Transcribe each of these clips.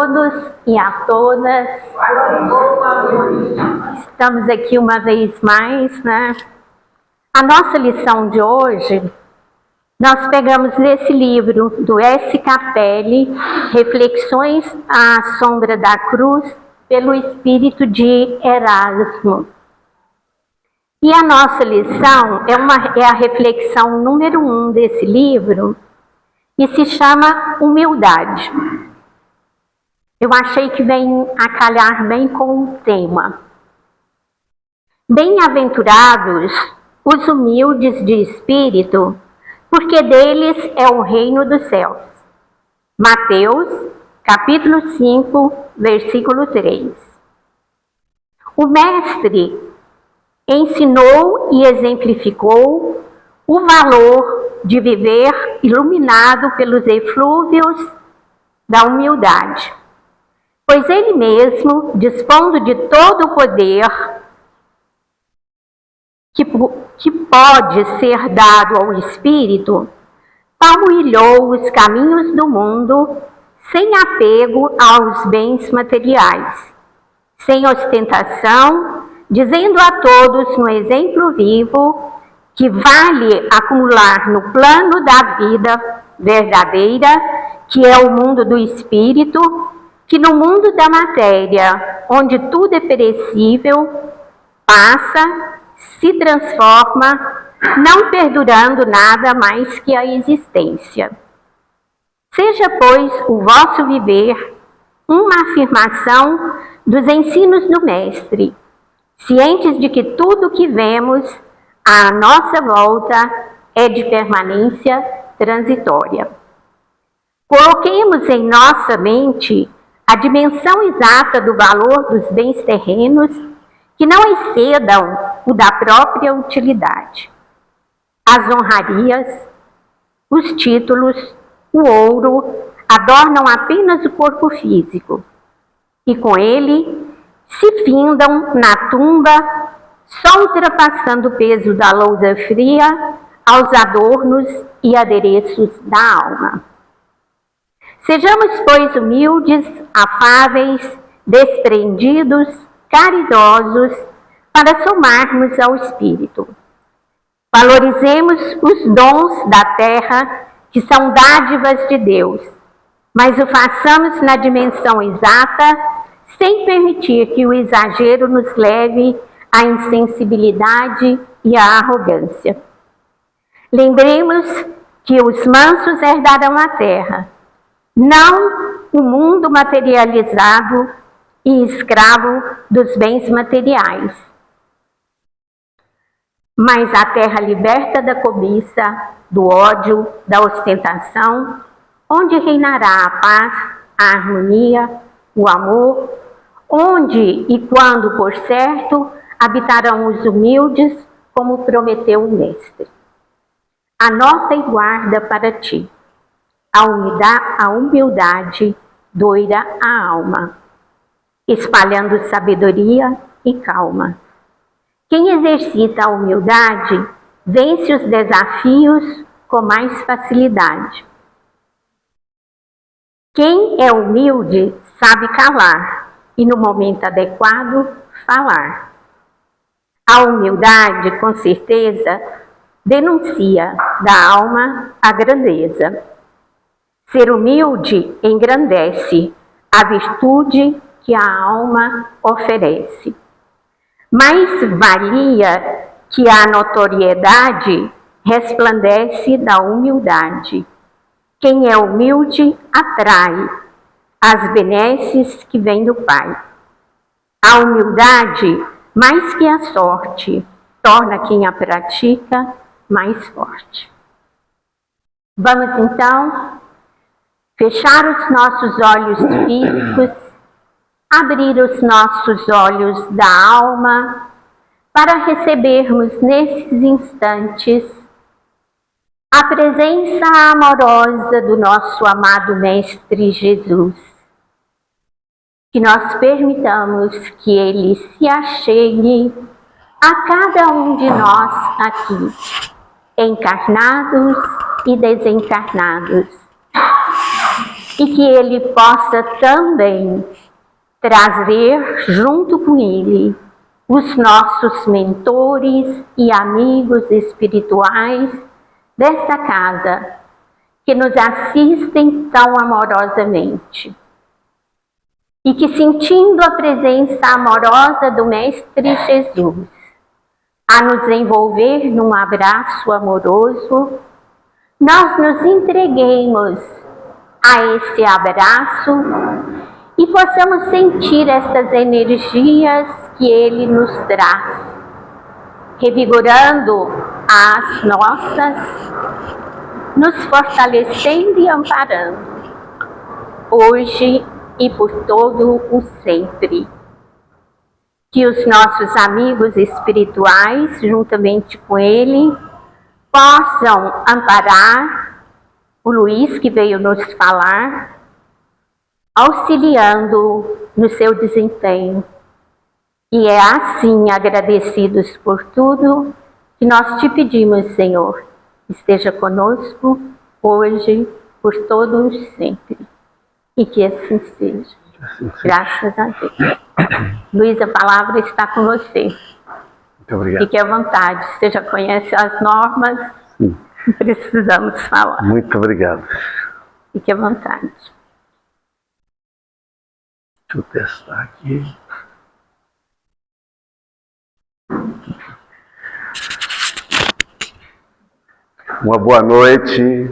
todos e a todas. Estamos aqui uma vez mais, né? A nossa lição de hoje, nós pegamos nesse livro do S. Capelli, Reflexões à Sombra da Cruz, pelo espírito de Erasmo. E a nossa lição é a reflexão número 1 desse livro, e se chama Humildade. Eu achei que vem a calhar bem com o tema. Bem-aventurados os humildes de espírito, porque deles é o reino dos céus. Mateus, capítulo 5, versículo 3. O Mestre ensinou e exemplificou o valor de viver iluminado pelos eflúvios da humildade, pois ele mesmo, dispondo de todo o poder que pode ser dado ao Espírito, palmilhou os caminhos do mundo sem apego aos bens materiais, sem ostentação, dizendo a todos no exemplo vivo que vale acumular no plano da vida verdadeira, que é o mundo do espírito, que no mundo da matéria, onde tudo é perecível, passa, se transforma, não perdurando nada mais que a existência. Seja, pois, o vosso viver uma afirmação dos ensinos do Mestre, cientes de que tudo o que vemos à nossa volta é de permanência transitória. Coloquemos em nossa mente a dimensão exata do valor dos bens terrenos que não excedam o da própria utilidade. As honrarias, os títulos, o ouro adornam apenas o corpo físico e com ele se findam na tumba, só ultrapassando o peso da lousa fria aos adornos e adereços da alma. Sejamos, pois, humildes, afáveis, desprendidos, caridosos, para somarmos ao Espírito. Valorizemos os dons da terra, que são dádivas de Deus, mas o façamos na dimensão exata, sem permitir que o exagero nos leve à insensibilidade e à arrogância. Lembremos que os mansos herdarão a terra, não o mundo materializado e escravo dos bens materiais, mas a terra liberta da cobiça, do ódio, da ostentação, onde reinará a paz, a harmonia, o amor, onde e quando, por certo, habitarão os humildes, como prometeu o Mestre. Anota e guarda para ti. A humildade doira a alma, espalhando sabedoria e calma. Quem exercita a humildade vence os desafios com mais facilidade. Quem é humilde sabe calar e, no momento adequado, falar. A humildade, com certeza, denuncia da alma a grandeza. Ser humilde engrandece a virtude que a alma oferece. Mais valia que a notoriedade resplandece da humildade. Quem é humilde atrai as benesses que vêm do Pai. A humildade, mais que a sorte, torna quem a pratica mais forte. Vamos então fechar os nossos olhos físicos, abrir os nossos olhos da alma, para recebermos nesses instantes a presença amorosa do nosso amado Mestre Jesus. Que nós permitamos que Ele se achegue a cada um de nós aqui, encarnados e desencarnados. e que ele possa também trazer junto com ele os nossos mentores e amigos espirituais desta casa, que nos assistem tão amorosamente. E que, sentindo a presença amorosa do Mestre Jesus, a nos envolver num abraço amoroso, nós nos entreguemos a esse abraço e possamos sentir estas energias que ele nos traz, revigorando as nossas, nos fortalecendo e amparando, hoje e por todo o sempre. Que os nossos amigos espirituais, juntamente com ele, possam amparar o Luiz, que veio nos falar, auxiliando no seu desempenho. E é assim, agradecidos por tudo, que nós te pedimos, Senhor, esteja conosco hoje, por todos sempre. E que assim seja. Graças a Deus. Luiz, a palavra está com você. Muito obrigado. Fique à vontade. Você já conhece as normas. Sim. Não precisamos falar. Muito obrigado. Fique à vontade. Deixa eu testar aqui. Uma boa noite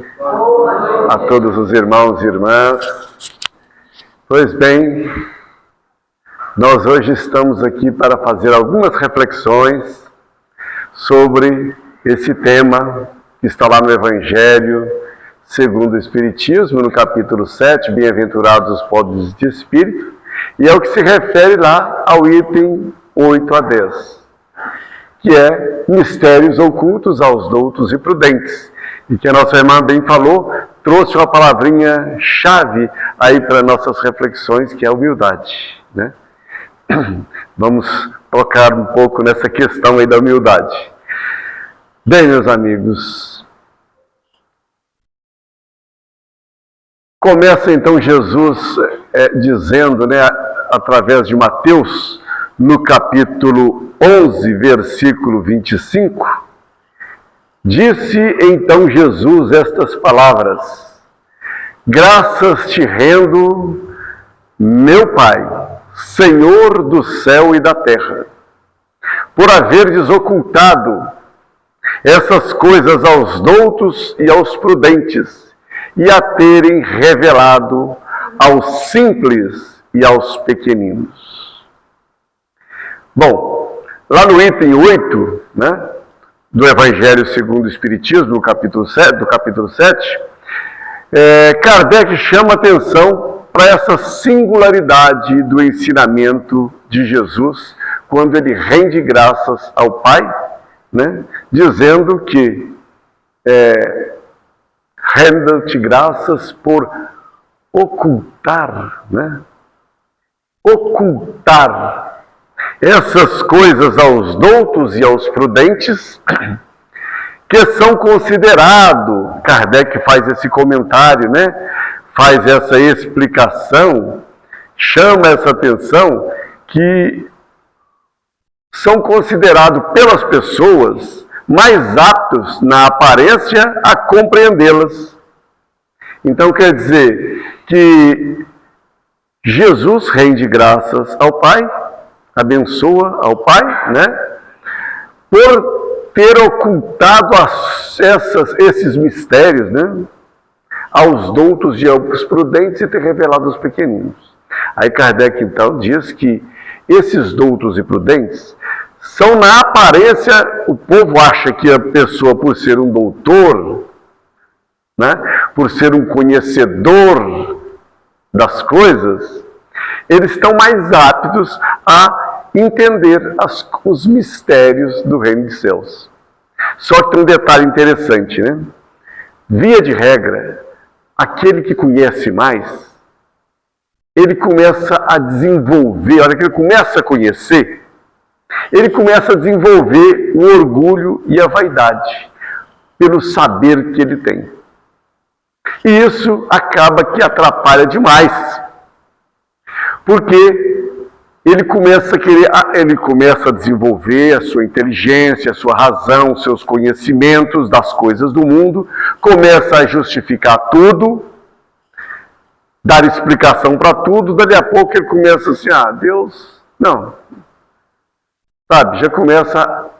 a todos os irmãos e irmãs. Pois bem, nós hoje estamos aqui para fazer algumas reflexões sobre esse tema que está lá no Evangelho segundo o Espiritismo, no capítulo 7, Bem-aventurados os pobres de espírito, e é o que se refere lá ao item 8 a 10, que é mistérios ocultos aos doutos e prudentes, e que a nossa irmã bem falou, trouxe uma palavrinha chave aí para nossas reflexões, que é a humildade, né? Vamos tocar um pouco nessa questão aí da humildade. Bem, meus amigos, começa então Jesus dizendo, né, através de Mateus, no capítulo 11, versículo 25, disse então Jesus estas palavras: graças te rendo, meu Pai, Senhor do céu e da terra, por haverdes ocultado essas coisas aos doutos e aos prudentes, e a terem revelado aos simples e aos pequeninos. Bom, lá no item 8, né, do Evangelho segundo o Espiritismo, no capítulo 7, Kardec chama atenção para essa singularidade do ensinamento de Jesus, quando ele rende graças ao Pai, né, dizendo que renda-te graças por ocultar, né, ocultar essas coisas aos doutos e aos prudentes, que são considerados, Kardec faz esse comentário, né, faz essa explicação, chama essa atenção, que são considerados pelas pessoas mais aptos na aparência a compreendê-las. Então quer dizer que Jesus rende graças ao Pai, abençoa ao Pai, né, por ter ocultado esses mistérios, né, aos doutos e aos prudentes e ter revelado aos pequeninos. Aí Kardec então diz que esses doutos e prudentes são, na aparência, o povo acha que a pessoa, por ser um doutor, né, por ser um conhecedor das coisas, eles estão mais aptos a entender os mistérios do reino dos céus. Só que tem um detalhe interessante, né? Via de regra, aquele que conhece mais, ele começa a desenvolver, a hora que ele começa a conhecer, ele começa a desenvolver o orgulho e a vaidade, pelo saber que ele tem. E isso acaba que atrapalha demais. Porque ele começa a desenvolver a sua inteligência, a sua razão, seus conhecimentos das coisas do mundo, começa a justificar tudo, dar explicação para tudo, dali a pouco ele começa assim, Deus, não. Sabe, já começa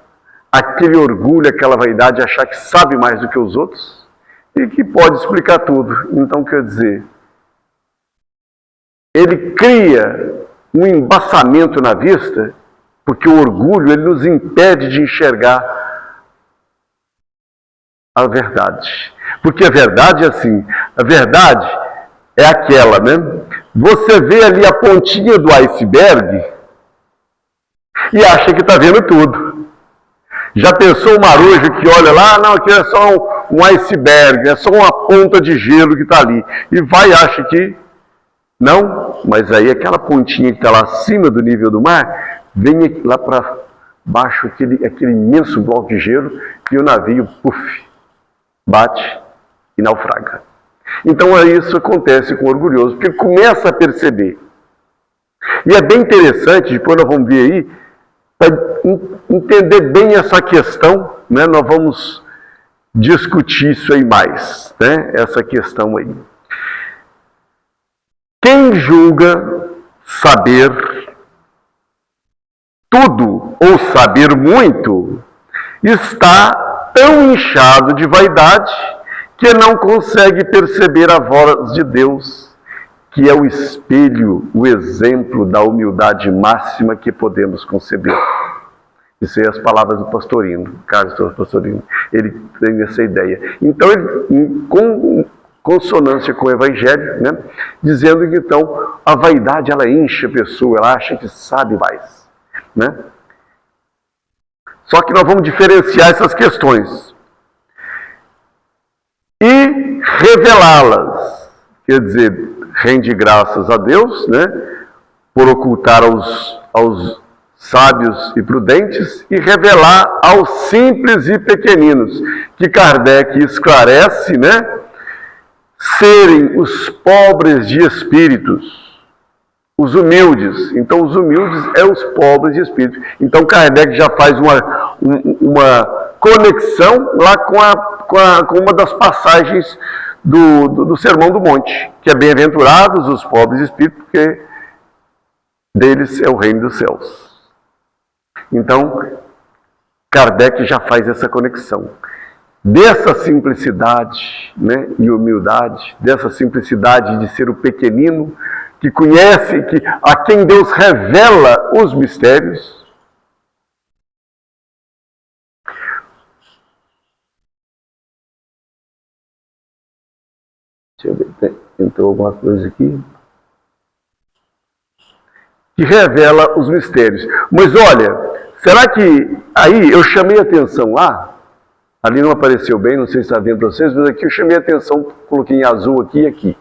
aquele orgulho, aquela vaidade, achar que sabe mais do que os outros e que pode explicar tudo. Então, quer dizer, ele cria um embaçamento na vista, porque o orgulho ele nos impede de enxergar a verdade. Porque a verdade é assim, a verdade é aquela, né? Você vê ali a pontinha do iceberg e acha que está vendo tudo. Já pensou o marujo que olha lá, não, aqui é só um iceberg, é só uma ponta de gelo que está ali. E vai e acha que não, mas aí aquela pontinha que está lá acima do nível do mar, vem lá para baixo aquele imenso bloco de gelo e o navio, puf, bate e naufraga. Então isso acontece com o orgulhoso, porque ele começa a perceber. E é bem interessante, depois nós vamos ver aí, para entender bem essa questão, né, nós vamos discutir isso aí mais, né, essa questão aí. Quem julga saber tudo ou saber muito está tão inchado de vaidade que não consegue perceber a voz de Deus, que é o espelho, o exemplo da humildade máxima que podemos conceber. Isso é as palavras do Pastorino, Carlos Pastorino. Ele tem essa ideia. Então, ele, com consonância com o Evangelho, né, dizendo que então a vaidade ela enche a pessoa, ela acha que sabe mais, né? Só que nós vamos diferenciar essas questões e revelá-las, quer dizer, rende graças a Deus, né, por ocultar aos sábios e prudentes e revelar aos simples e pequeninos, que Kardec esclarece, né, serem os pobres de espíritos, os humildes. Então, os humildes é os pobres de espírito. Então, Kardec já faz uma conexão lá com uma das passagens do Sermão do Monte, que é bem-aventurados os pobres de espírito, porque deles é o reino dos céus. Então, Kardec já faz essa conexão. Dessa simplicidade, né, e humildade, dessa simplicidade de ser o pequenino, que conhece, a quem Deus revela os mistérios. Deixa eu ver, entrou alguma coisa aqui. Que revela os mistérios. Mas olha, será que aí eu chamei a atenção lá? Ali não apareceu bem, não sei se está vendo para vocês, mas aqui eu chamei a atenção, coloquei em azul aqui e aqui,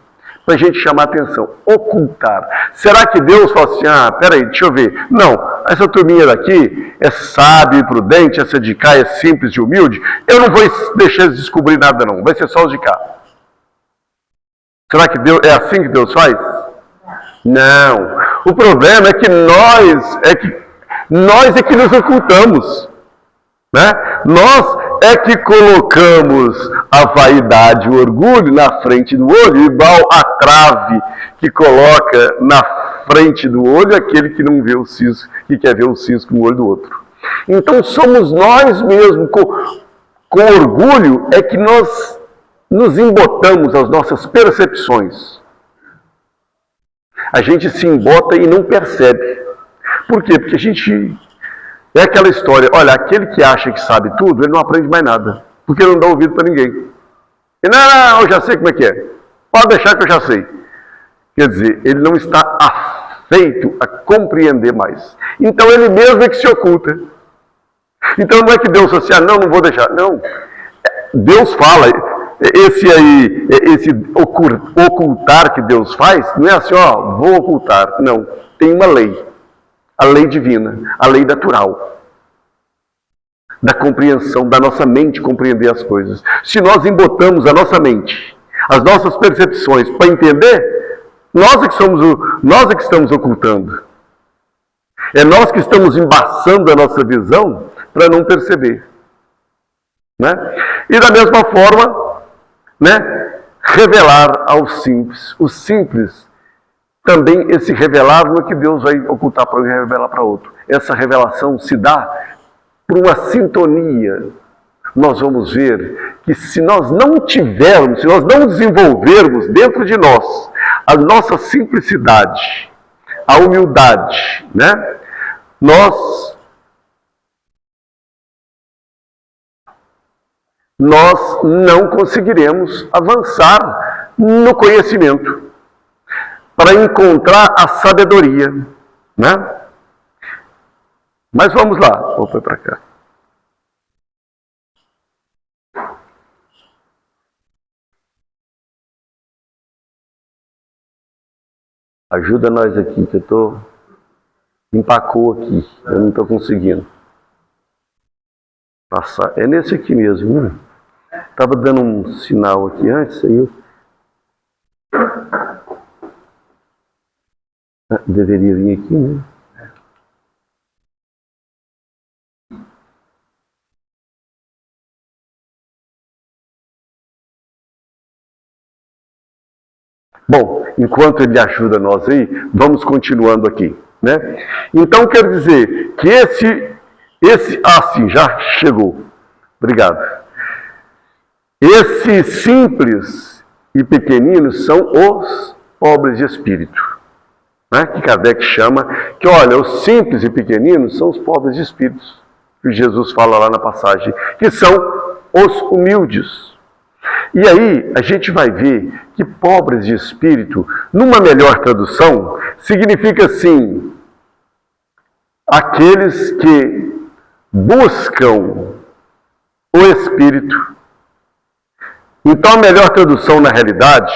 para a gente chamar a atenção. Ocultar. Será que Deus fala assim, peraí, deixa eu ver. Não, essa turminha daqui é sábio e prudente, essa de cá é simples e humilde, eu não vou deixar eles descobrir nada não, vai ser só os de cá. Será que Deus, é assim que Deus faz? Não. O problema é que nós é que nos ocultamos, né? Nós é que colocamos a vaidade, o orgulho na frente do olho, igual a trave que coloca na frente do olho aquele que não vê o cisco, que quer ver o cisco no olho do outro. Então somos nós mesmos, com orgulho, é que nós nos embotamos as nossas percepções. A gente se embota e não percebe. Por quê? Porque a gente... É aquela história, olha, aquele que acha que sabe tudo, ele não aprende mais nada. Porque ele não dá ouvido para ninguém. E não, eu já sei como é que é. Pode deixar que eu já sei. Quer dizer, ele não está afeito a compreender mais. Então ele mesmo é que se oculta. Então não é que Deus assim, não vou deixar. Não. Deus fala, esse ocultar que Deus faz, não é assim, vou ocultar. Não, tem uma lei. A lei divina, a lei natural, da compreensão, da nossa mente compreender as coisas. Se nós embotamos a nossa mente, as nossas percepções para entender, nós é que estamos ocultando. É nós que estamos embaçando a nossa visão para não perceber. Né? E da mesma forma, né, revelar aos simples. Os simples, também esse revelar não é que Deus vai ocultar para um e revelar para outro. Essa revelação se dá por uma sintonia. Nós vamos ver que se nós não tivermos, se nós não desenvolvermos dentro de nós a nossa simplicidade, a humildade, né, nós não conseguiremos avançar no conhecimento para encontrar a sabedoria, né? Mas vamos lá, vou pôr para cá. Ajuda nós aqui, que empacou aqui, eu não estou conseguindo passar. É nesse aqui mesmo, né? Estava dando um sinal aqui antes, aí eu deveria vir aqui, né? Bom, enquanto ele ajuda nós aí, vamos continuando aqui, né? Então, quer dizer que sim, já chegou. Obrigado. Esses simples e pequeninos são os pobres de espírito, né? Que Kardec chama, que olha, os simples e pequeninos são os pobres de espíritos, que Jesus fala lá na passagem, que são os humildes. E aí a gente vai ver que pobres de espírito, numa melhor tradução, significa assim, aqueles que buscam o Espírito. Então a melhor tradução na realidade,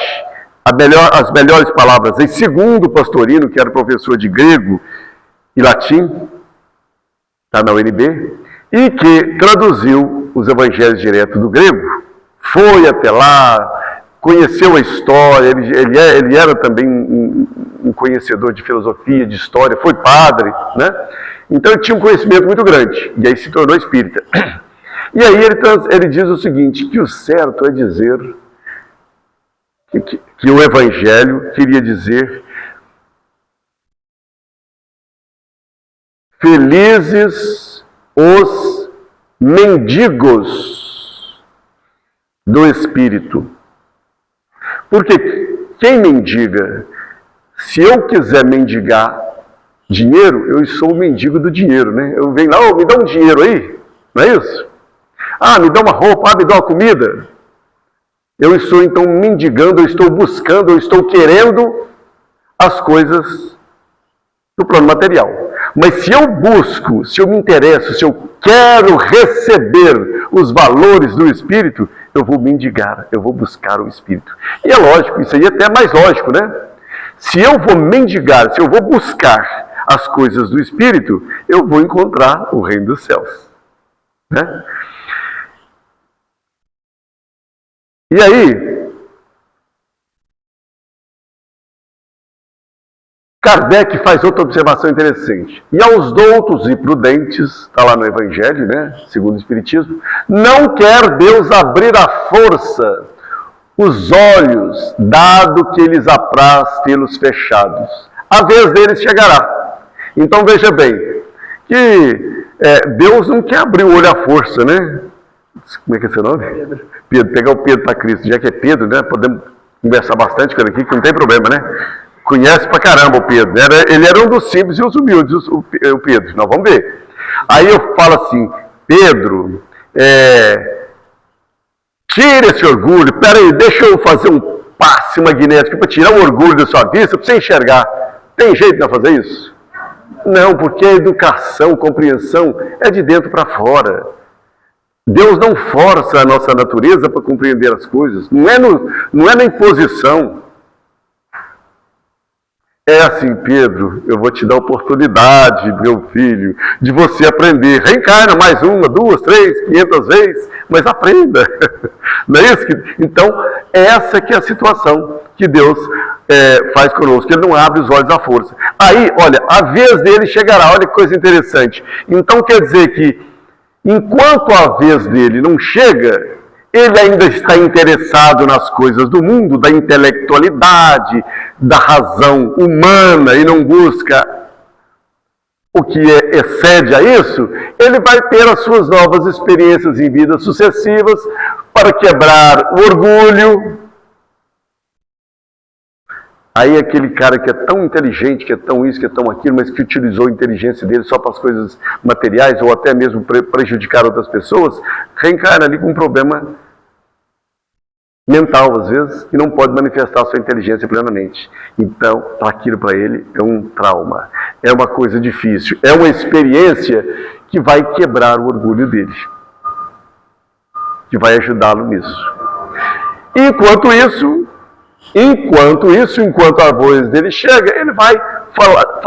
as melhores palavras, aí, segundo o Pastorino, que era professor de grego e latim, está na UNB, e que traduziu os evangelhos direto do grego, foi até lá, conheceu a história, ele era também um conhecedor de filosofia, de história, foi padre, né? Então ele tinha um conhecimento muito grande, e aí se tornou espírita. E aí ele diz o seguinte, que o certo é dizer que o Evangelho queria dizer felizes os mendigos do Espírito. Porque quem mendiga, se eu quiser mendigar dinheiro, eu sou o mendigo do dinheiro, né? Eu venho lá, me dá um dinheiro aí, não é isso? Ah, me dá uma roupa, me dá uma comida. Eu estou então mendigando, eu estou buscando, eu estou querendo as coisas do plano material. Mas se eu busco, se eu me interesso, se eu quero receber os valores do Espírito, eu vou mendigar, eu vou buscar o Espírito. E é lógico, isso aí é até mais lógico, né? Se eu vou mendigar, se eu vou buscar as coisas do Espírito, eu vou encontrar o reino dos céus, né? E aí, Kardec faz outra observação interessante. E aos doutos e prudentes, está lá no Evangelho, né, segundo o Espiritismo, não quer Deus abrir à força os olhos, dado que lhes apraz tê-los fechados. A vez deles chegará. Então veja bem, que Deus não quer abrir o olho à força, né? Como é que é seu nome? Pedro. Pegar o Pedro para Cristo, já que é Pedro, né? Podemos conversar bastante com ele aqui, que não tem problema, né? Conhece pra caramba o Pedro. Ele era um dos simples e os humildes, o Pedro. Nós vamos ver. Aí eu falo assim, Pedro, tira esse orgulho. Peraí, deixa eu fazer um passe magnético para tirar o orgulho da sua vista, para você enxergar. Tem jeito de fazer isso? Não, porque a educação, compreensão é de dentro para fora. Deus não força a nossa natureza para compreender as coisas. Não é na imposição. É assim, Pedro, eu vou te dar a oportunidade, meu filho, de você aprender. Reencarna mais 1, 2, 3, 500 vezes, mas aprenda. Não é isso? Então, essa que é a situação que Deus faz conosco. Ele não abre os olhos à força. Aí, olha, a vez dele chegará. Olha que coisa interessante. Então, quer dizer que, enquanto a vez dele não chega, ele ainda está interessado nas coisas do mundo, da intelectualidade, da razão humana, e não busca o que excede a isso. Ele vai ter as suas novas experiências em vidas sucessivas para quebrar o orgulho. Aí aquele cara que é tão inteligente, que é tão isso, que é tão aquilo, mas que utilizou a inteligência dele só para as coisas materiais, ou até mesmo prejudicar outras pessoas, reencarna ali com um problema mental, às vezes, que não pode manifestar a sua inteligência plenamente. Então, aquilo para ele é um trauma, é uma coisa difícil, é uma experiência que vai quebrar o orgulho dele, que vai ajudá-lo nisso. Enquanto a voz dele chega, ele vai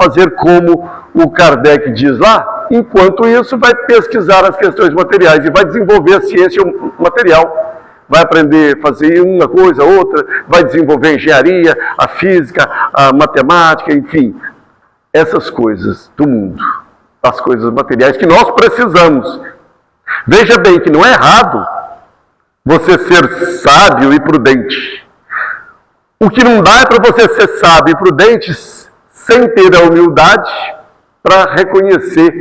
fazer como o Kardec diz lá, enquanto isso vai pesquisar as questões materiais e vai desenvolver a ciência material. Vai aprender a fazer uma coisa, outra, vai desenvolver a engenharia, a física, a matemática, enfim. Essas coisas do mundo, as coisas materiais que nós precisamos. Veja bem que não é errado você ser sábio e prudente. O que não dá é para você ser sábio e prudente sem ter a humildade para reconhecer,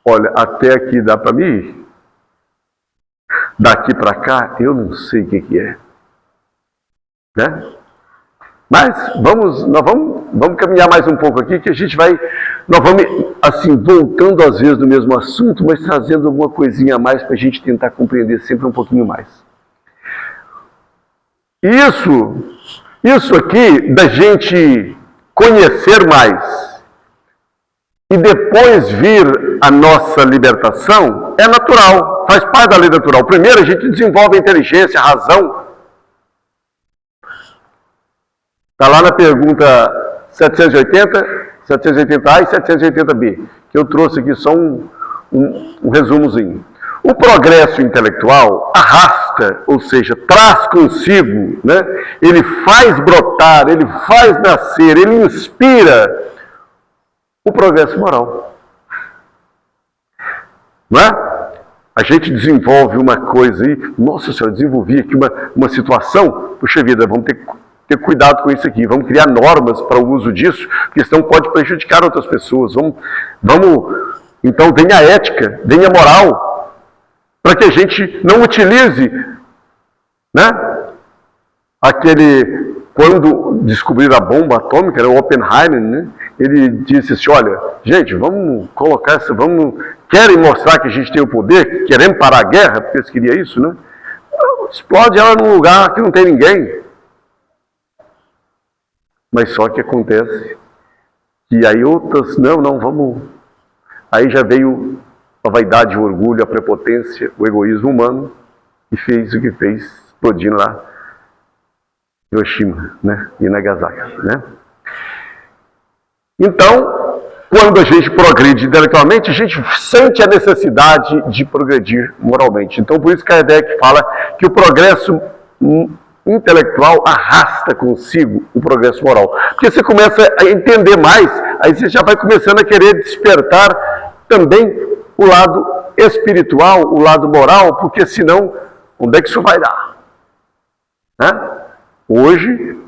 olha, até aqui dá para mim ir. Daqui para cá, eu não sei o que é. Né? Mas nós vamos caminhar mais um pouco aqui, que a gente nós vamos, assim, voltando às vezes no mesmo assunto, mas trazendo alguma coisinha a mais para a gente tentar compreender sempre um pouquinho mais. Isso aqui, da gente conhecer mais e depois vir a nossa libertação, é natural, faz parte da lei natural. Primeiro a gente desenvolve a inteligência, a razão. Está lá na pergunta 780A e 780B, que eu trouxe aqui só um resumozinho. O progresso intelectual arrasta, ou seja, traz consigo, né? Ele faz brotar, ele faz nascer, ele inspira o progresso moral. Não é? A gente desenvolve uma coisa aí, nossa senhora, desenvolvi aqui uma situação, puxa vida, vamos ter cuidado com isso aqui, vamos criar normas para o uso disso, porque senão pode prejudicar outras pessoas. Então vem a ética, vem a moral, para que a gente não utilize, né? Quando descobriram a bomba atômica, era o Oppenheimer, né? Ele disse assim, olha, gente, vamos colocar essa, querem mostrar que a gente tem o poder, querem parar a guerra, porque eles queriam isso, né? Explode ela num lugar que não tem ninguém. Mas só que acontece que aí outras, aí já veio a vaidade, o orgulho, a prepotência, o egoísmo humano, e fez o que fez, explodindo lá Hiroshima, né? E Nagasaki, né? Então, quando a gente progride intelectualmente, a gente sente a necessidade de progredir moralmente. Então, por isso Kardec fala que o progresso intelectual arrasta consigo o progresso moral. Porque você começa a entender mais, aí você já vai começando a querer despertar também o lado espiritual, o lado moral, porque senão, onde é que isso vai dar? Né? Hoje,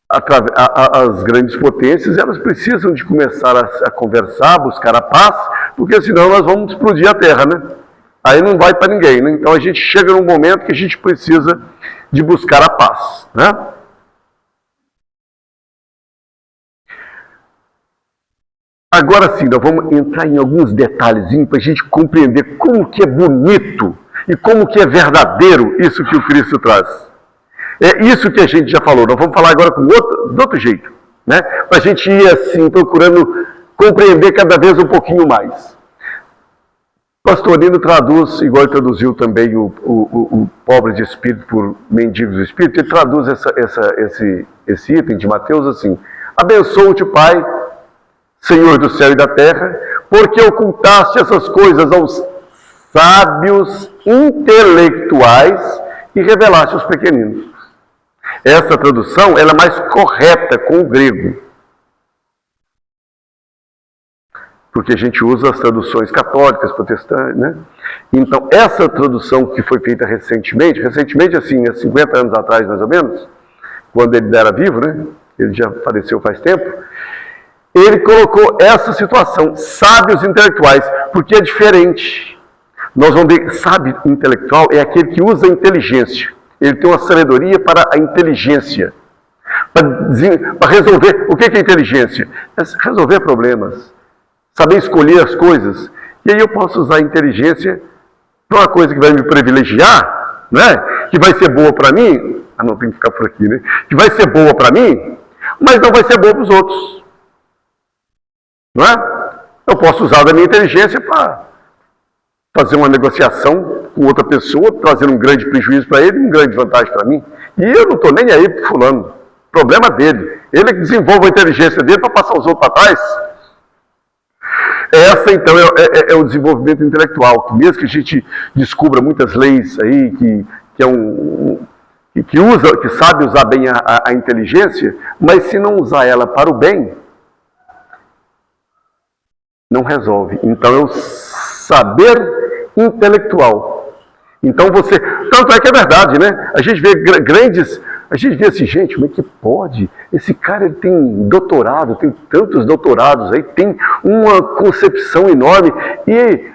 as grandes potências, elas precisam de começar a conversar, buscar a paz, porque senão nós vamos explodir a Terra, né? Aí não vai para ninguém, né? Então a gente chega num momento que a gente precisa de buscar a paz, né? Agora sim, nós vamos entrar em alguns detalhezinhos para a gente compreender como que é bonito e como que é verdadeiro isso que o Cristo traz. É isso que a gente já falou, nós vamos falar agora de outro jeito, né? Para a gente ir assim, procurando compreender cada vez um pouquinho mais. Pastorino traduz, igual ele traduziu também o pobre de espírito por mendigo de espírito, ele traduz esse item de Mateus assim: Abençoo-te, Pai, Senhor do céu e da terra, porque ocultaste essas coisas aos sábios intelectuais e revelaste aos pequeninos. Essa tradução ela é mais correta com o grego. Porque a gente usa as traduções católicas, protestantes, né? Então, essa tradução que foi feita recentemente assim, há 50 anos atrás, mais ou menos, quando ele era vivo, né? Ele já faleceu faz tempo, ele colocou essa situação, sábios intelectuais, porque é diferente. Nós vamos ver, sábio intelectual é aquele que usa a inteligência. Ele tem uma sabedoria para a inteligência. Para resolver, o que é inteligência? É resolver problemas. Saber escolher as coisas. E aí eu posso usar a inteligência para uma coisa que vai me privilegiar, né? Que vai ser boa para mim. Ah, não, tem que ficar por aqui, né? Que vai ser boa para mim, mas não vai ser boa para os outros. Não é? Eu posso usar da minha inteligência para fazer uma negociação com outra pessoa, trazendo um grande prejuízo para ele e uma grande vantagem para mim. E eu não estou nem aí para fulano. Problema dele. Ele desenvolve a inteligência dele para passar os outros para trás. Essa, então, é o desenvolvimento intelectual. Que mesmo que a gente descubra muitas leis aí que sabe usar bem a inteligência, mas se não usar ela para o bem, não resolve. Então, é o saber intelectual. Então, tanto é que é verdade, né? A gente vê assim, gente, como é que pode? Esse cara ele tem doutorado, tem tantos doutorados aí, tem uma concepção enorme e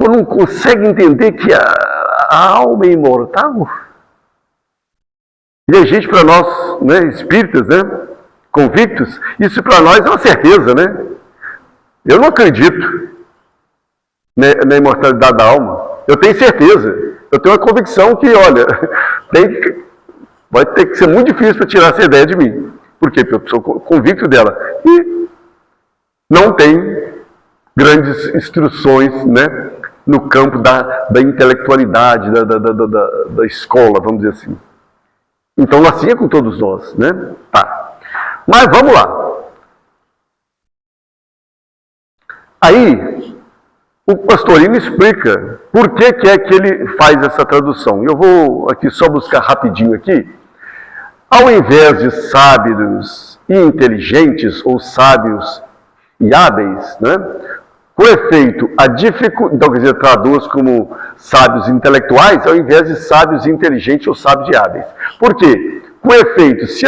não consegue entender que a alma é imortal? E a gente, para nós, né, espíritas, né, convictos, isso para nós é uma certeza, né? Eu não acredito na imortalidade da alma. Eu tenho certeza. Eu tenho uma convicção que, olha, vai ter que ser muito difícil para tirar essa ideia de mim. Por quê? Porque eu sou convicto dela. E não tem grandes instruções, né, no campo da intelectualidade, da escola, vamos dizer assim. Então, assim é com todos nós, né? Tá. Mas vamos lá. Aí, o Pastorino explica por que é que ele faz essa tradução. Eu vou aqui só buscar rapidinho aqui. Ao invés de sábios e inteligentes, ou sábios e hábeis, né? Com efeito, então quer dizer, traduz como sábios intelectuais, ao invés de sábios inteligentes ou sábios e hábeis. Por quê? Com efeito, se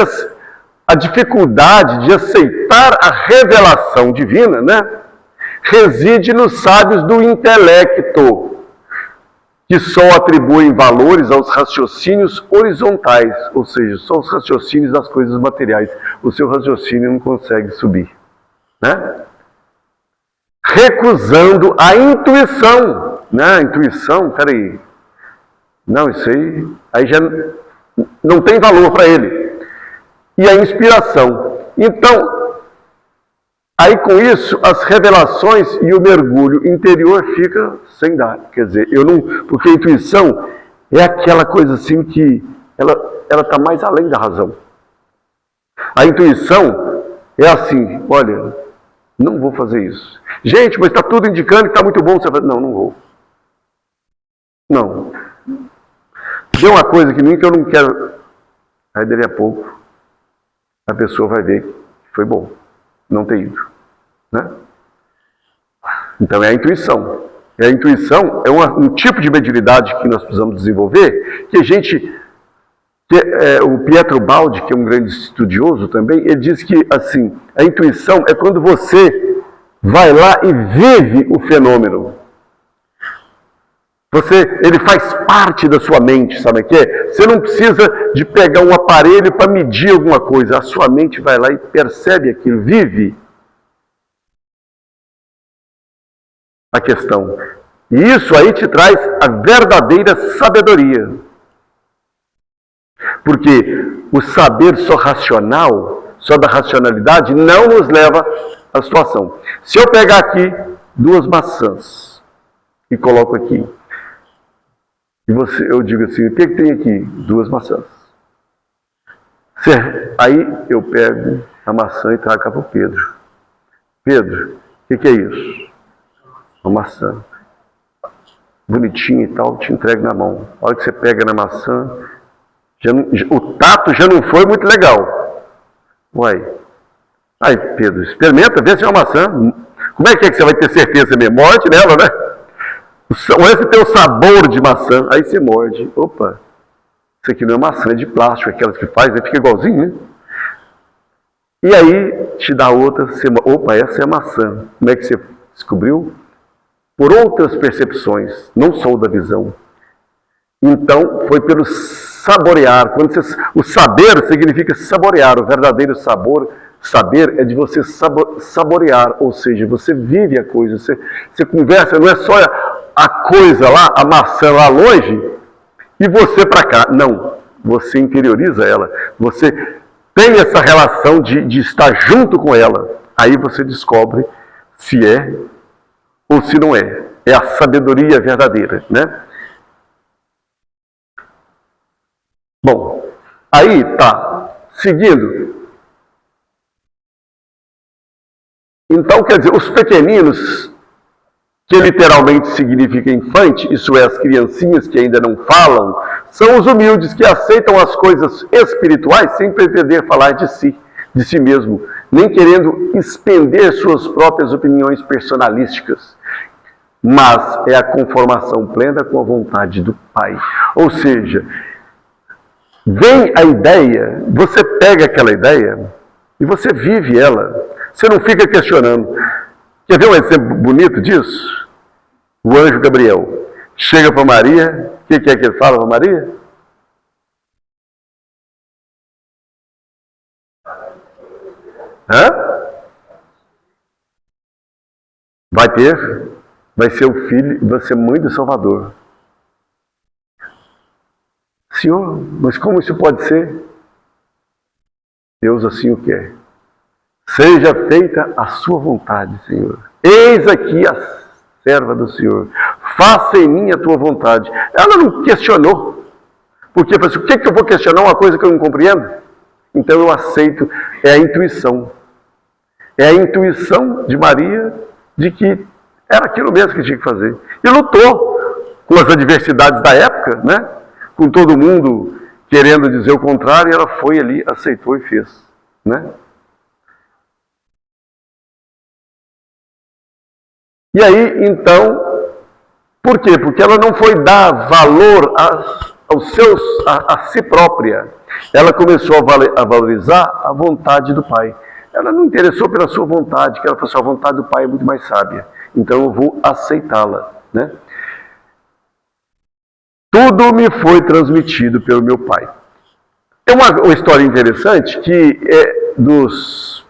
a dificuldade de aceitar a revelação divina, né, reside nos sábios do intelecto, que só atribuem valores aos raciocínios horizontais, ou seja, só os raciocínios das coisas materiais. O seu raciocínio não consegue subir, né? Recusando a intuição, né? A intuição, peraí, não, isso aí já não tem valor para ele. E a inspiração. Então, aí com isso, as revelações e o mergulho interior fica sem dar. Quer dizer, porque a intuição é aquela coisa assim que ela está mais além da razão. A intuição é assim, olha, não vou fazer isso. Gente, mas está tudo indicando que está muito bom. Você fala, não vou. Não. Deu uma coisa que eu não quero. Aí, dali a pouco, a pessoa vai ver que foi bom não ter ido. Né? Então, é a intuição. E a intuição é um tipo de mediunidade que nós precisamos desenvolver, o Pietro Baldi, que é um grande estudioso também, ele diz que, assim, a intuição é quando você vai lá e vive o fenômeno. Ele faz parte da sua mente, sabe o que é? Você não precisa de pegar um aparelho para medir alguma coisa. A sua mente vai lá e percebe aquilo, vive a questão. E isso aí te traz a verdadeira sabedoria. Porque o saber só racional, só da racionalidade, não nos leva à situação. Se eu pegar aqui 2 maçãs e coloco aqui, eu digo assim, o que tem aqui? 2 maçãs. Aí eu pego a maçã e traga para o Pedro. Pedro, o que é isso? Uma maçã. Bonitinha e tal, te entrego na mão. A hora que você pega na maçã, o tato já não foi muito legal. Uai. Aí, Pedro, experimenta, vê se é uma maçã. Como é que você vai ter certeza mesmo? Morde nela, né? Olha se tem o sabor de maçã. Aí você morde. Opa, isso aqui não é maçã, é de plástico, aquelas que faz, aí fica igualzinho, né? E aí te dá outra, você, opa, essa é a maçã. Como é que você descobriu? Por outras percepções, não só da visão. Então, foi pelo saborear. O saber significa saborear. O verdadeiro saber é de você saborear, ou seja, você vive a coisa, você conversa, não é só a coisa lá, a maçã lá longe, e você para cá. Não, você interioriza ela, você tem essa relação de estar junto com ela. Aí você descobre se é ou se não é. É a sabedoria verdadeira, né? Bom, aí tá, seguindo. Então, quer dizer, os pequeninos, que literalmente significa infante, isso é, as criancinhas que ainda não falam, são os humildes que aceitam as coisas espirituais sem pretender falar de si mesmo, nem querendo expender suas próprias opiniões personalísticas. Mas é a conformação plena com a vontade do Pai. Ou seja, vem a ideia, você pega aquela ideia e você vive ela. Você não fica questionando. Quer ver um exemplo bonito disso? O anjo Gabriel chega para Maria, o que é que ele fala para Maria? Vai ser o filho, vai ser mãe do Salvador. Senhor, mas como isso pode ser? Deus assim o quer. Seja feita a sua vontade, Senhor. Eis aqui a serva do Senhor. Faça em mim a tua vontade. Ela não questionou. Porque pensou, o que eu vou questionar uma coisa que eu não compreendo? Então eu aceito. É a intuição. É a intuição de Maria de que era aquilo mesmo que tinha que fazer. E lutou com as adversidades da época, né? Com todo mundo querendo dizer o contrário, e ela foi ali, aceitou e fez, né? E aí, então, por quê? Porque ela não foi dar valor a si própria. Ela começou a valorizar a vontade do Pai. Ela não interessou pela sua vontade, que ela falou assim, a vontade do Pai é muito mais sábia. Então eu vou aceitá-la, né? Tudo me foi transmitido pelo meu Pai. É uma história interessante que é dos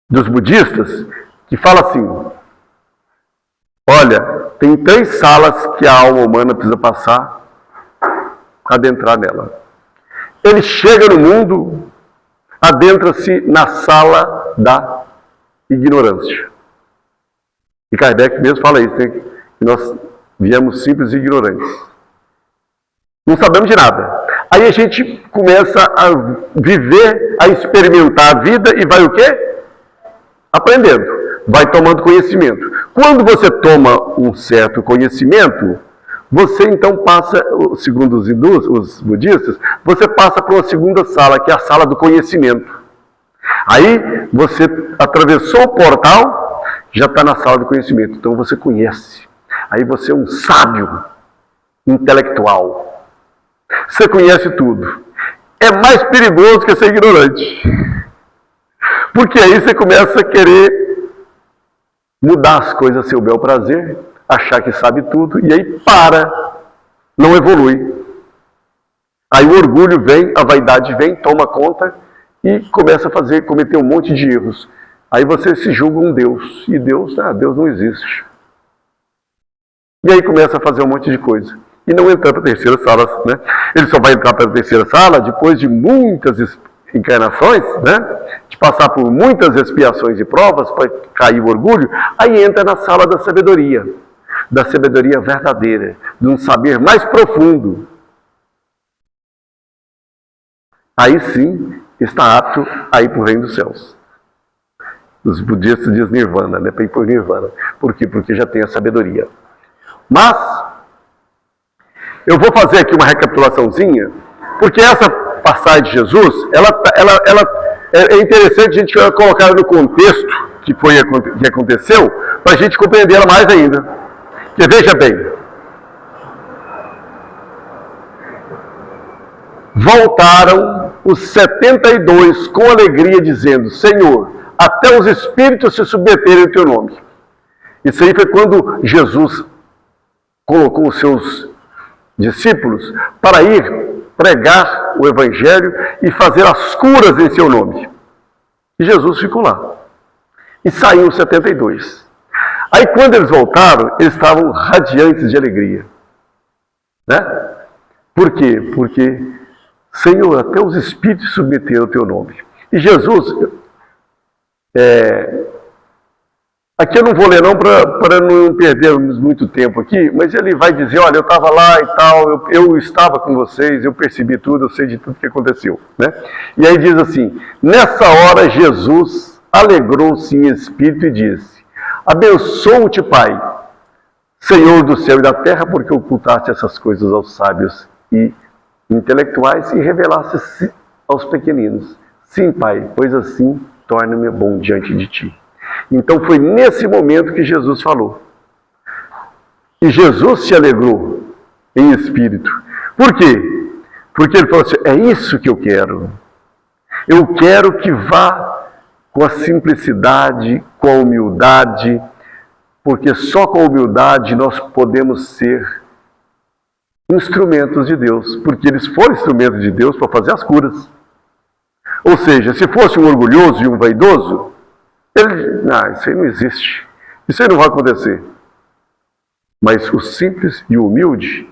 budistas, que fala assim, olha, tem 3 salas que a alma humana precisa passar, adentrar nela. Ele chega no mundo, adentra-se na sala da ignorância. E Kardec mesmo fala isso, né? Que nós viemos simples e ignorantes. Não sabemos de nada. Aí a gente começa a viver, a experimentar a vida e vai o quê? Aprendendo. Vai tomando conhecimento. Quando você toma um certo conhecimento, você então passa, segundo os hindus, os budistas, você passa para uma segunda sala, que é a sala do conhecimento. Aí você atravessou o portal, já está na sala do conhecimento. Então você conhece. Aí você é um sábio intelectual. Você conhece tudo. É mais perigoso que ser ignorante. Porque aí você começa a querer mudar as coisas a seu bel prazer, achar que sabe tudo, e aí não evolui. Aí o orgulho vem, a vaidade vem, toma conta e começa a cometer um monte de erros. Aí você se julga um Deus, e Deus não existe. E aí começa a fazer um monte de coisa. E não entra para a terceira sala, né? Ele só vai entrar para a terceira sala depois de muitas encarnações, né? De passar por muitas expiações e provas para cair o orgulho. Aí entra na sala da sabedoria verdadeira, de um saber mais profundo. Aí sim, está apto a ir para o reino dos céus. Os budistas dizem nirvana, né? Para ir para o nirvana. Por quê? Porque já tem a sabedoria. Mas, eu vou fazer aqui uma recapitulaçãozinha, porque essa passagem de Jesus, é interessante a gente colocar ela no contexto que aconteceu, para a gente compreender ela mais ainda. Porque veja bem, voltaram os 72 com alegria, dizendo: Senhor, até os espíritos se submeterem ao teu nome. Isso aí foi quando Jesus colocou os seus discípulos para ir pregar o evangelho e fazer as curas em seu nome. E Jesus ficou lá. E saíram os 72. Aí quando eles voltaram, eles estavam radiantes de alegria. Né? Por quê? Porque, Senhor, até os espíritos se submeteram ao teu nome. E Jesus, aqui eu não vou ler não, para não perdermos muito tempo aqui, mas ele vai dizer: olha, eu estava lá e tal, eu estava com vocês, eu percebi tudo, eu sei de tudo que aconteceu. Né? E aí diz assim: nessa hora Jesus alegrou-se em espírito e disse: abençoo-te, Pai, Senhor do céu e da terra, porque ocultaste essas coisas aos sábios e intelectuais e revelaste aos pequeninos. Sim, Pai, pois assim torna-me bom diante de ti. Então foi nesse momento que Jesus falou. E Jesus se alegrou em espírito. Por quê? Porque ele falou assim: é isso que eu quero. Eu quero que vá com a simplicidade, com a humildade, porque só com a humildade nós podemos ser instrumentos de Deus, porque eles foram instrumentos de Deus para fazer as curas. Ou seja, se fosse um orgulhoso e um vaidoso, isso aí não existe, isso aí não vai acontecer. Mas o simples e o humilde,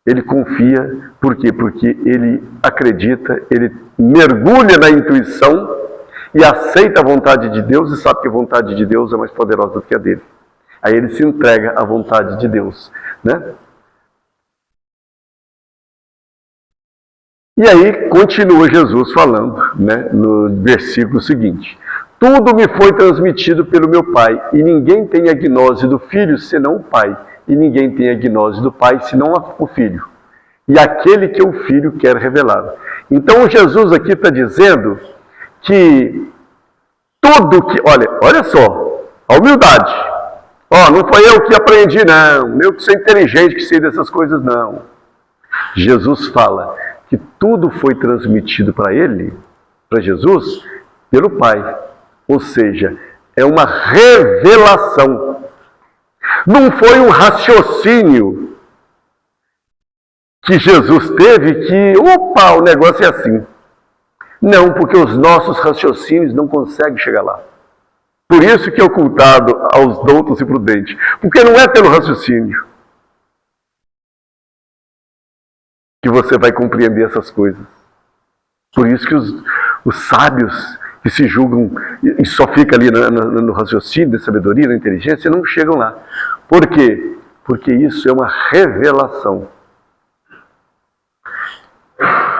ele confia, por quê? Porque ele acredita, ele mergulha na intuição e aceita a vontade de Deus e sabe que a vontade de Deus é mais poderosa do que a dele. Aí ele se entrega à vontade de Deus, né? E aí continua Jesus falando, né, no versículo seguinte: tudo me foi transmitido pelo meu Pai, e ninguém tem a gnose do Filho senão o Pai, e ninguém tem a gnose do Pai senão o Filho, e aquele que o Filho quer revelar. Então Jesus aqui está dizendo que tudo que... Olha só, a humildade. Não foi eu que aprendi, não. Eu que sou inteligente, que sei dessas coisas, não. Jesus fala que tudo foi transmitido para ele, para Jesus, pelo Pai. Ou seja, é uma revelação. Não foi um raciocínio que Jesus teve que, o negócio é assim. Não, porque os nossos raciocínios não conseguem chegar lá. Por isso que é ocultado aos doutos e prudentes. Porque não é pelo raciocínio que você vai compreender essas coisas. Por isso que os sábios que se julgam e só ficam ali no raciocínio, na sabedoria, na inteligência, não chegam lá. Por quê? Porque isso é uma revelação.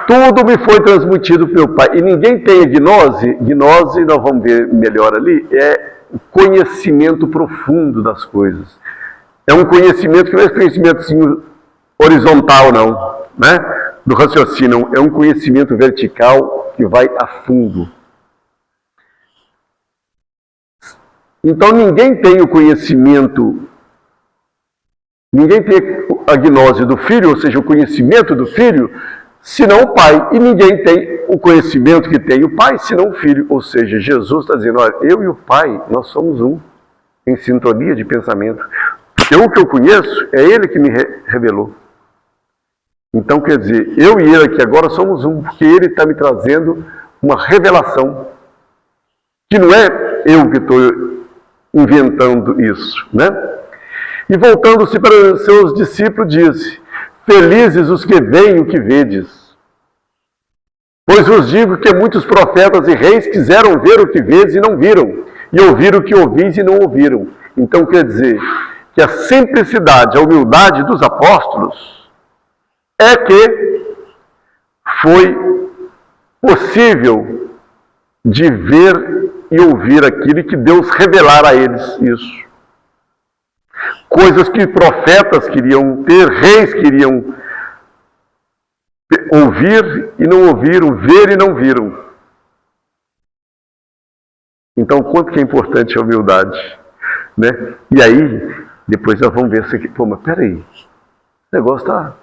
Tudo me foi transmitido pelo Pai. E ninguém tem a gnose. Gnose, nós vamos ver melhor ali, é o conhecimento profundo das coisas. É um conhecimento que não é conhecimento assim, horizontal, não. Né? Do raciocínio. É um conhecimento vertical que vai a fundo. Então ninguém tem o conhecimento, ninguém tem a gnose do Filho, ou seja, o conhecimento do Filho, senão o Pai. E ninguém tem o conhecimento que tem o Pai, senão o Filho. Ou seja, Jesus está dizendo: olha, eu e o Pai, nós somos um, em sintonia de pensamento. Porque o que eu conheço é Ele que me revelou. Então, quer dizer, eu e Ele aqui agora somos um, porque Ele está me trazendo uma revelação, que não é eu que estou inventando isso, né? E voltando-se para os seus discípulos, disse: felizes os que veem o que vedes. Pois vos digo que muitos profetas e reis quiseram ver o que vedes e não viram, e ouvir o que ouvis e não ouviram. Então quer dizer que a simplicidade, a humildade dos apóstolos é que foi possível de ver e ouvir aquilo que Deus revelara a eles isso. Coisas que profetas queriam ter, reis queriam ouvir e não ouviram, ver e não viram. Então, quanto que é importante a humildade, né? E aí, depois nós vamos ver isso aqui. Pô, mas peraí, o negócio tá...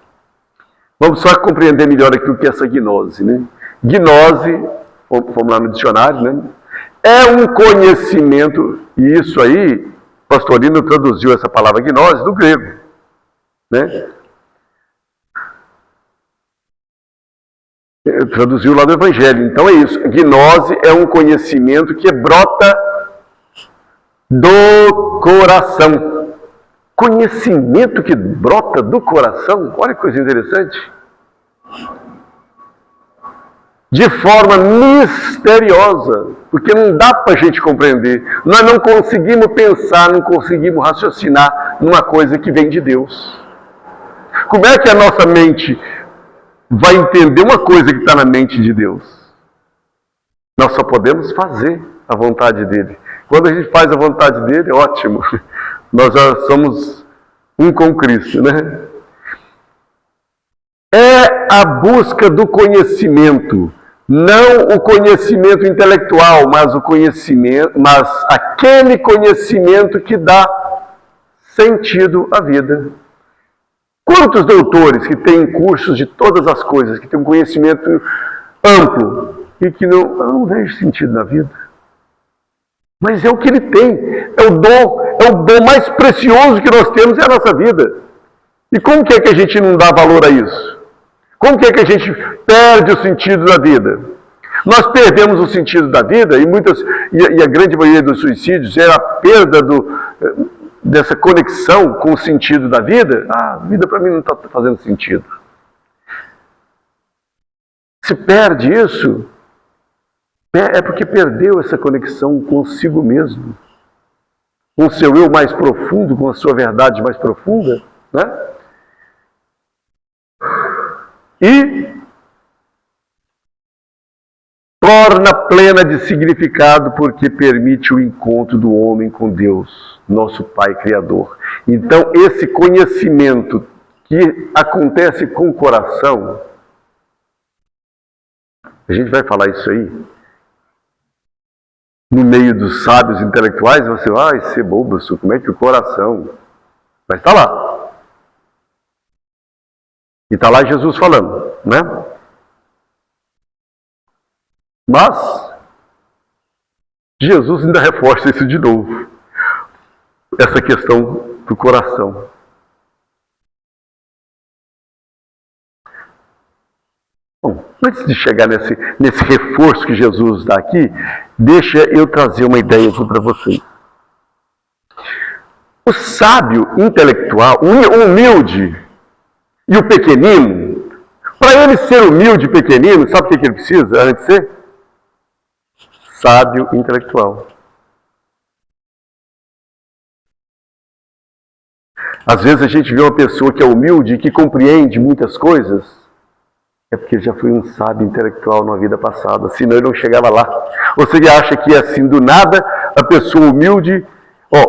Vamos só compreender melhor aqui o que é essa gnose, né? Gnose, vamos lá no dicionário, né? É um conhecimento, e isso aí, Pastorino traduziu essa palavra gnose do grego, né? Traduziu lá do Evangelho. Então é isso. Gnose é um conhecimento que brota do coração. Conhecimento que brota do coração. Olha que coisa interessante. De forma misteriosa. Porque não dá para a gente compreender. Nós não conseguimos pensar, não conseguimos raciocinar numa coisa que vem de Deus. Como é que a nossa mente vai entender uma coisa que está na mente de Deus? Nós só podemos fazer a vontade dele. Quando a gente faz a vontade dele, ótimo. Nós já somos um com Cristo, né? É a busca do conhecimento, não o conhecimento intelectual, mas o conhecimento, mas aquele conhecimento que dá sentido à vida. Quantos doutores que têm cursos de todas as coisas, que têm um conhecimento amplo e que eu não vejo sentido na vida? Mas é o que ele tem, é o dom mais precioso que nós temos é a nossa vida. E como que é que a gente não dá valor a isso? Como que é que a gente perde o sentido da vida? Nós perdemos o sentido da vida e a grande maioria dos suicídios é a perda dessa conexão com o sentido da vida. A vida para mim não está fazendo sentido. Se perde isso, é porque perdeu essa conexão consigo mesmo, com o seu eu mais profundo, com a sua verdade mais profunda, né? E torna plena de significado porque permite o encontro do homem com Deus, nosso Pai Criador. Então, esse conhecimento que acontece com o coração, a gente vai falar isso aí, no meio dos sábios intelectuais, você vai ser bobo, como é que o coração... Mas está lá. E está lá Jesus falando, né? Mas, Jesus ainda reforça isso de novo. Essa questão do coração. Bom, antes de chegar nesse reforço que Jesus dá aqui, deixa eu trazer uma ideia aqui para vocês. O sábio intelectual, o humilde e o pequenino, para ele ser humilde e pequenino, sabe o que ele precisa antes de ser? Sábio intelectual. Às vezes a gente vê uma pessoa que é humilde e que compreende muitas coisas, é porque já foi um sábio intelectual na vida passada, senão ele não chegava lá. Ou se ele acha que assim, do nada, a pessoa humilde,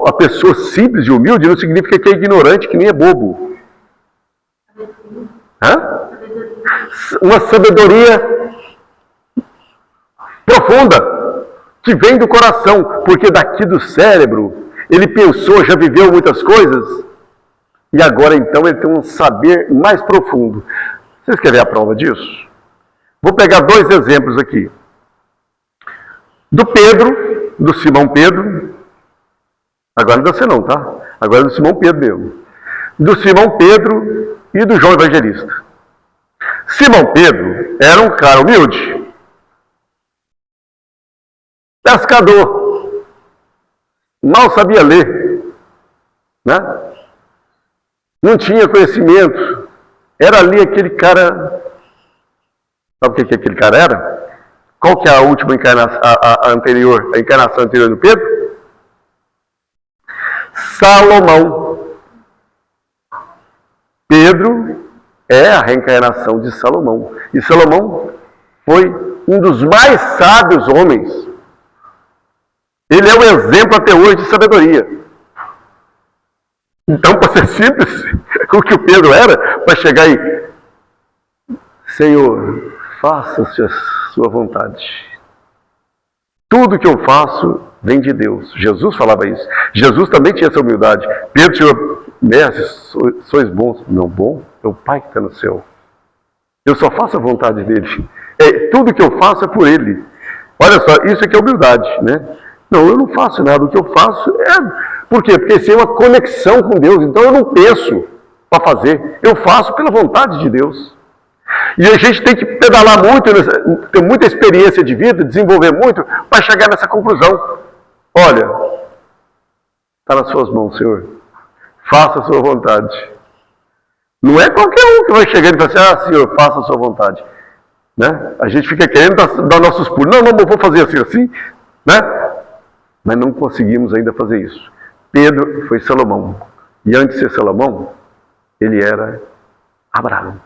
a pessoa simples e humilde não significa que é ignorante, que nem é bobo. Hã? Uma sabedoria profunda, que vem do coração, porque daqui do cérebro, ele pensou, já viveu muitas coisas, e agora então ele tem um saber mais profundo. Vocês querem a prova disso? Vou pegar dois exemplos aqui. Do Simão Pedro, agora não é você não, tá? Agora é do Simão Pedro mesmo. Do Simão Pedro e do João Evangelista. Simão Pedro era um cara humilde, pescador, mal sabia ler, né? Não tinha conhecimento, era ali aquele cara, sabe o que aquele cara era? Qual que é a última encarnação, a encarnação anterior do Pedro? Salomão. Pedro é a reencarnação de Salomão. E Salomão foi um dos mais sábios homens. Ele é um exemplo até hoje de sabedoria. Então, para ser simples, o que o Pedro era, para chegar aí, Senhor, faça-se a sua vontade. Tudo que eu faço vem de Deus. Jesus falava isso. Jesus também tinha essa humildade. Pedro chegou, mestre, sois bons. Não, bom é o Pai que está no céu. Eu só faço a vontade dele. Tudo que eu faço é por ele. Olha só, isso aqui é humildade, né? Não, eu não faço nada. O que eu faço é... Por quê? Porque isso é uma conexão com Deus. Então eu não penso para fazer. Eu faço pela vontade de Deus. E a gente tem que pedalar muito, ter muita experiência de vida, desenvolver muito, para chegar nessa conclusão. Olha, está nas suas mãos, Senhor. Faça a sua vontade. Não é qualquer um que vai chegar e falar assim, Senhor, faça a sua vontade. Né? A gente fica querendo dar nossos pulos. Não, eu vou fazer assim, né? Mas não conseguimos ainda fazer isso. Pedro foi Salomão. E antes de ser Salomão, ele era Abraão.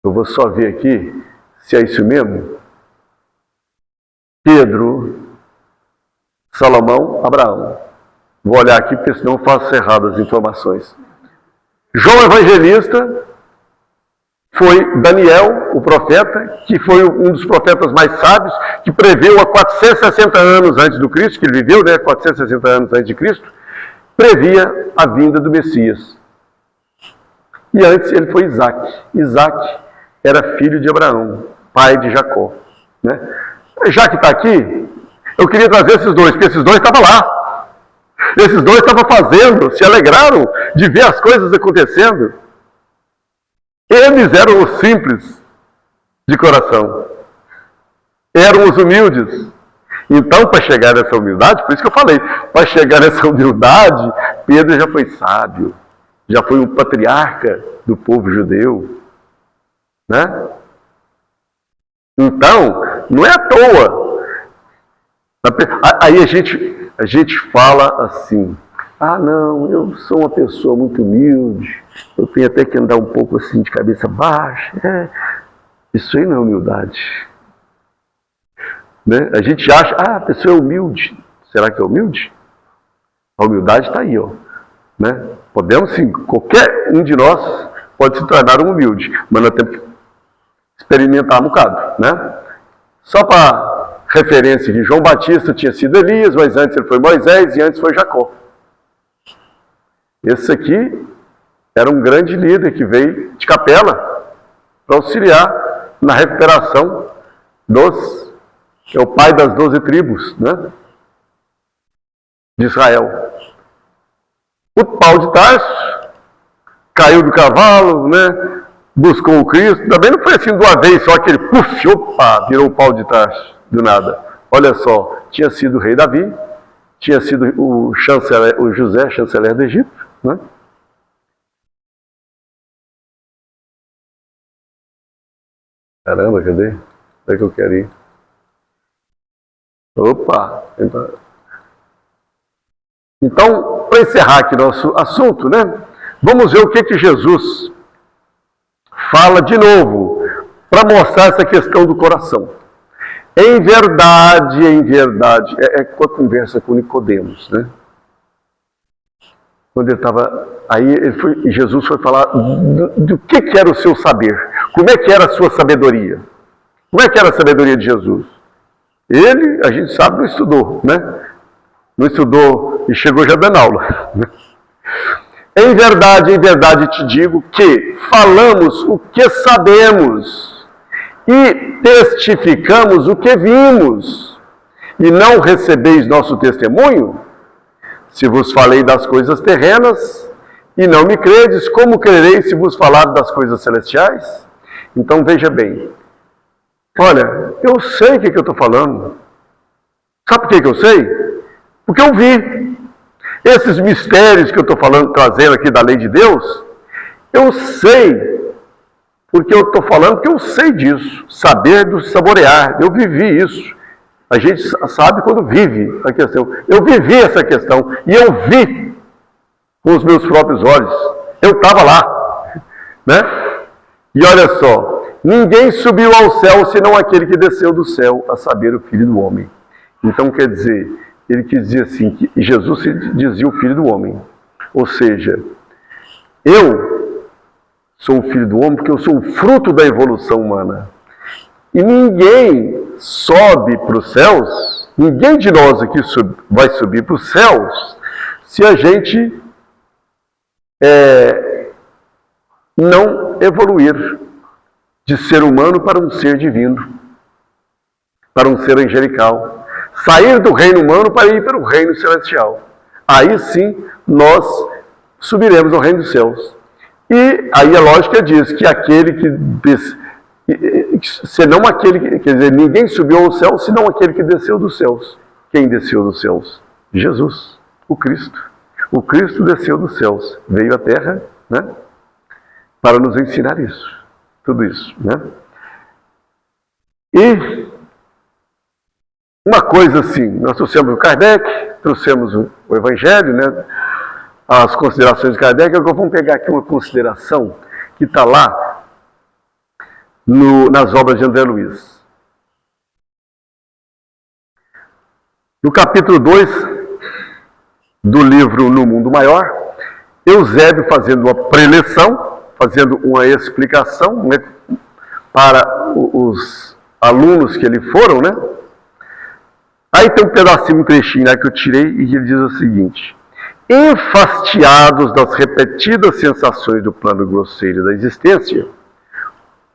Eu vou só ver aqui se é isso mesmo. Pedro, Salomão, Abraão. Vou olhar aqui, porque senão eu faço errado as informações. João Evangelista foi Daniel, o profeta, que foi um dos profetas mais sábios, que preveu há 460 anos antes do Cristo, que ele viveu, né, 460 anos antes de Cristo, previa a vinda do Messias. E antes ele foi Isaac. Isaac era filho de Abraão, pai de Jacó. Né? Já que está aqui, eu queria trazer esses dois, porque esses dois estavam lá. Esses dois estavam fazendo, se alegraram de ver as coisas acontecendo. Eles eram os simples de coração. Eram os humildes. Então, para chegar nessa humildade, por isso que eu falei, para chegar nessa humildade, Pedro já foi sábio, já foi um patriarca do povo judeu. Né? Então, não é à toa. Aí a gente fala assim, não, eu sou uma pessoa muito humilde, eu tenho até que andar um pouco assim de cabeça baixa. Isso aí não é humildade. Né? A gente acha, a pessoa é humilde. Será que é humilde? A humildade está aí, ó. Né? Podemos sim, qualquer um de nós pode se tornar um humilde, mas nós temos que experimentar um bocado. Né? Só para referência que João Batista tinha sido Elias, mas antes ele foi Moisés e antes foi Jacó. Esse aqui era um grande líder que veio de Capela para auxiliar na recuperação é o pai das 12 tribos, né, de Israel. O Paulo de Tarso caiu do cavalo, né, buscou o Cristo. Também não foi assim de uma vez só que ele, virou o Paulo de Tarso, do nada. Olha só, tinha sido o rei Davi, tinha sido o José, chanceler do Egito, né? Caramba, cadê? Onde é que eu quero ir? Opa! Então, para encerrar aqui nosso assunto, né? Vamos ver o que Jesus fala de novo, para mostrar essa questão do coração. Em verdade, com a conversa com Nicodemos, né? Quando ele estava aí, Jesus foi falar do que era o seu saber, como é que era a sua sabedoria, como é que era a sabedoria de Jesus. Ele, a gente sabe, não estudou, né? Não estudou e chegou já dando aula. Em verdade te digo que falamos o que sabemos e testificamos o que vimos, e não recebeis nosso testemunho? Se vos falei das coisas terrenas e não me credes, como crereis se vos falar das coisas celestiais? Então veja bem, olha, eu sei o que eu estou falando. Sabe por que eu sei? Porque eu vi. Esses mistérios que eu estou falando, trazendo aqui da lei de Deus, eu sei, porque eu estou falando que eu sei disso, saber do saborear, eu vivi isso. A gente sabe quando vive a questão. Eu vivi essa questão e eu vi com os meus próprios olhos. Eu estava lá, né? E olha só, ninguém subiu ao céu senão aquele que desceu do céu, a saber, o Filho do Homem. Então quer dizer, ele quis dizer assim, que Jesus se dizia o Filho do Homem. Ou seja, eu sou o Filho do Homem porque eu sou o fruto da evolução humana. E ninguém sobe para os céus, ninguém de nós aqui vai subir para os céus se a gente não evoluir de ser humano para um ser divino, para um ser angelical. Sair do reino humano para ir para o reino celestial. Aí sim nós subiremos ao reino dos céus. E aí a lógica diz que aquele senão aquele, quer dizer, ninguém subiu ao céu senão aquele que desceu dos céus. Quem desceu dos céus? Jesus, o Cristo. O Cristo desceu dos céus, veio à terra, né, para nos ensinar isso, tudo isso, né? E uma coisa assim, nós trouxemos o Kardec, trouxemos o Evangelho, né, as considerações de Kardec. Agora vamos pegar aqui uma consideração que está lá nas obras de André Luiz. No capítulo 2 do livro No Mundo Maior, Eusébio fazendo uma preleção, fazendo uma explicação, né, para os alunos que ele foram, né? Aí tem um pedacinho, um trechinho lá que eu tirei e que ele diz o seguinte: enfastiados das repetidas sensações do plano grosseiro da existência.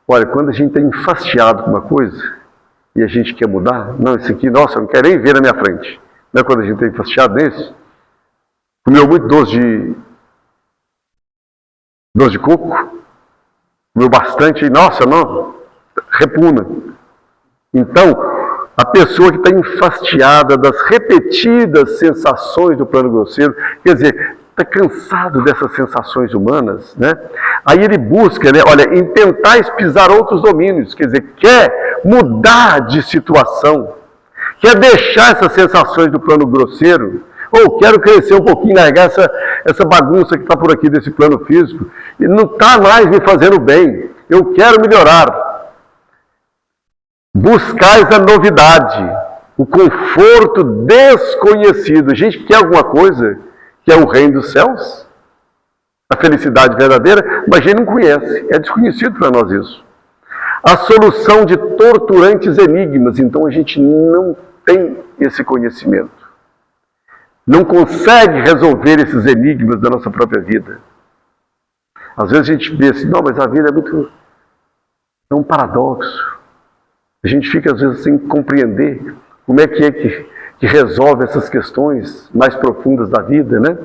Olha, quando a gente está enfastiado com uma coisa e a gente quer mudar, não, isso aqui, nossa, eu não quero nem ver na minha frente. Não é quando a gente está enfastiado nisso? Comeu muito doce de coco, comeu bastante e, nossa, não, repugna. Então, a pessoa que está enfastiada das repetidas sensações do plano grosseiro, quer dizer, está cansado dessas sensações humanas, né? Aí ele busca, né, olha, em tentar espisar outros domínios, quer dizer, quer mudar de situação, quer deixar essas sensações do plano grosseiro, ou quero crescer um pouquinho, largar essa bagunça que está por aqui desse plano físico, e não está mais me fazendo bem, eu quero melhorar. Buscais a novidade, o conforto desconhecido. A gente quer alguma coisa que é o reino dos céus, a felicidade verdadeira, mas a gente não conhece, é desconhecido para nós isso. A solução de torturantes enigmas, então a gente não tem esse conhecimento. Não consegue resolver esses enigmas da nossa própria vida. Às vezes a gente vê assim, não, mas a vida é um paradoxo. A gente fica às vezes sem compreender como é que resolve essas questões mais profundas da vida, né?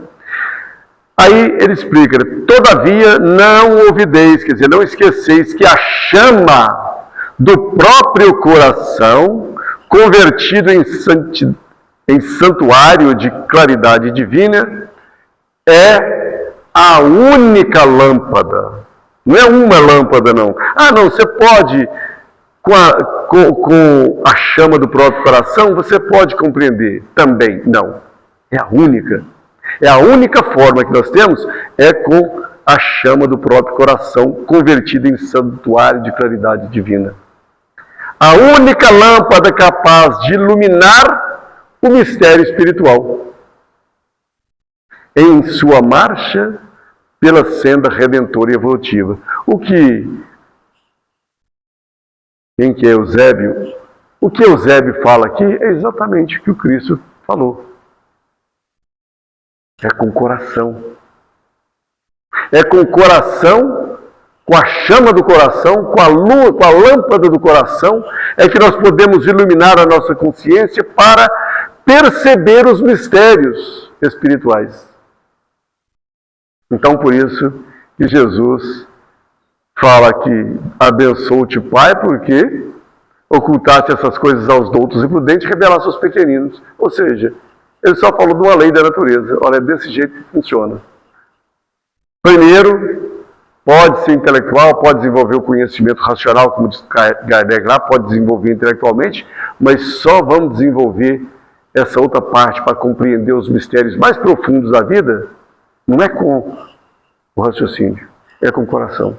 Aí ele explica, todavia não ouvideis, quer dizer, não esqueceis que a chama do próprio coração, convertido em santuário de claridade divina, é a única lâmpada. Não é uma lâmpada, não. Ah, não, você pode, com a chama do próprio coração, você pode compreender também. Não, é a única. É a única forma que nós temos, é com a chama do próprio coração, convertida em santuário de claridade divina. A única lâmpada capaz de iluminar o mistério espiritual em sua marcha pela senda redentora e evolutiva. Quem que é Eusébio? O que Eusébio fala aqui é exatamente o que o Cristo falou. É com o coração. É com o coração, com a chama do coração, com a lua, com a lâmpada do coração, é que nós podemos iluminar a nossa consciência para perceber os mistérios espirituais. Então, por isso que Jesus fala que abençoe-te, Pai, porque ocultaste essas coisas aos doutos e prudentes e revelaste aos pequeninos. Ou seja, ele só falou de uma lei da natureza. Olha, é desse jeito que funciona. Primeiro, pode ser intelectual, pode desenvolver o conhecimento racional, como diz Kardec lá, pode desenvolver intelectualmente, mas só vamos desenvolver essa outra parte para compreender os mistérios mais profundos da vida, não é com o raciocínio, é com o coração.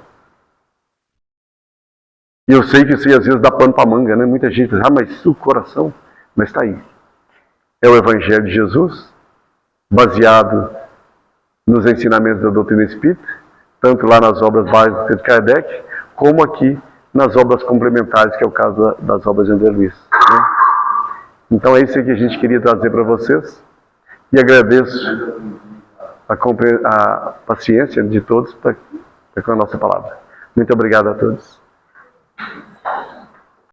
E eu sei que isso aí às vezes dá pano para manga, né? Muita gente diz, mas o coração, mas está aí. É o Evangelho de Jesus, baseado nos ensinamentos da doutrina espírita, tanto lá nas obras básicas de Kardec, como aqui nas obras complementares, que é o caso das obras de André Luiz. Né? Então é isso que a gente queria trazer para vocês, e agradeço a paciência de todos com a nossa palavra. Muito obrigado a todos.